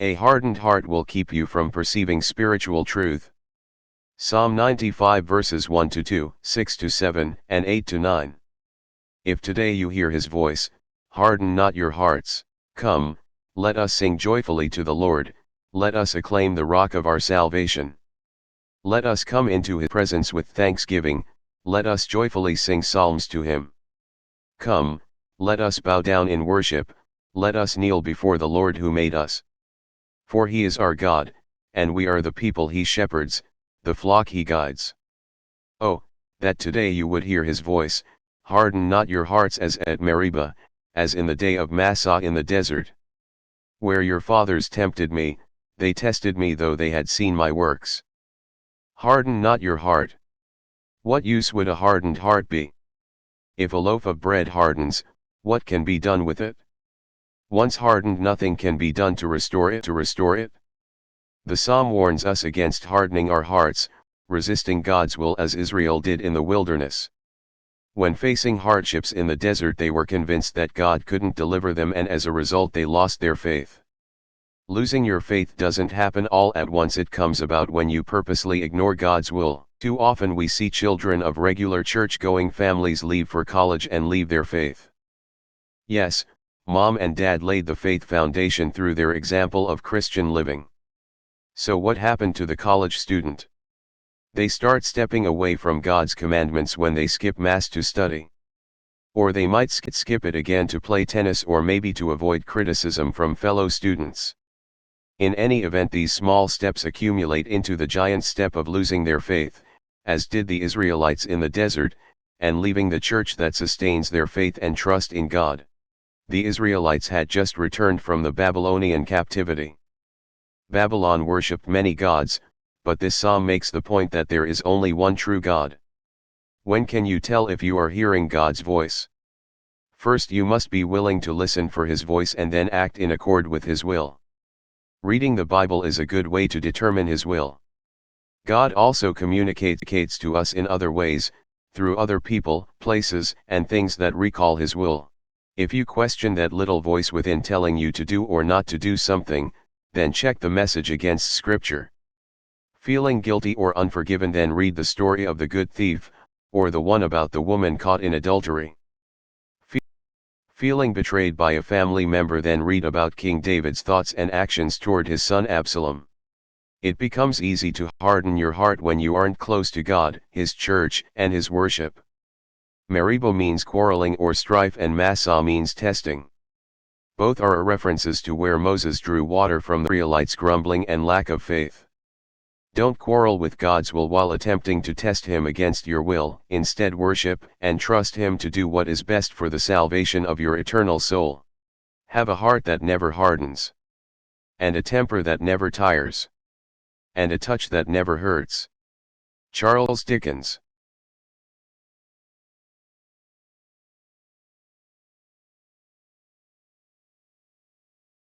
A hardened heart will keep you from perceiving spiritual truth. Psalm 95 verses 1-2, 6-7, and 8-9. If today you hear his voice, harden not your hearts. Come, let us sing joyfully to the Lord, let us acclaim the rock of our salvation. Let us come into his presence with thanksgiving, let us joyfully sing psalms to him. Come, let us bow down in worship, let us kneel before the Lord who made us. For he is our God, and we are the people he shepherds, the flock he guides. Oh, that today you would hear his voice, harden not your hearts as at Meribah, as in the day of Massah in the desert. Where your fathers tempted me, they tested me though they had seen my works. Harden not your heart. What use would a hardened heart be? If a loaf of bread hardens, what can be done with it? Once hardened, nothing can be done to restore it. The psalm warns us against hardening our hearts, resisting God's will as Israel did in the wilderness. When facing hardships in the desert, they were convinced that God couldn't deliver them, and as a result they lost their faith. Losing your faith doesn't happen all at once, it comes about when you purposely ignore God's will. Too often we see children of regular church-going families leave for college and leave their faith. Yes, mom and dad laid the faith foundation through their example of Christian living. So what happened to the college student? They start stepping away from God's commandments when they skip Mass to study. Or they might skip it again to play tennis, or maybe to avoid criticism from fellow students. In any event, these small steps accumulate into the giant step of losing their faith, as did the Israelites in the desert, and leaving the church that sustains their faith and trust in God. The Israelites had just returned from the Babylonian captivity. Babylon worshipped many gods, but this psalm makes the point that there is only one true God. When can you tell if you are hearing God's voice? First, you must be willing to listen for his voice and then act in accord with his will. Reading the Bible is a good way to determine his will. God also communicates to us in other ways, through other people, places, and things that recall his will. If you question that little voice within telling you to do or not to do something, then check the message against Scripture. Feeling guilty or unforgiven, then read the story of the good thief, or the one about the woman caught in adultery. Feeling betrayed by a family member, then read about King David's thoughts and actions toward his son Absalom. It becomes easy to harden your heart when you aren't close to God, his church, and his worship. Meribah means quarreling or strife, and Massah means testing. Both are references to where Moses drew water from the Israelites' grumbling and lack of faith. Don't quarrel with God's will while attempting to test him against your will. Instead, worship and trust him to do what is best for the salvation of your eternal soul. Have a heart that never hardens, and a temper that never tires, and a touch that never hurts. Charles Dickens.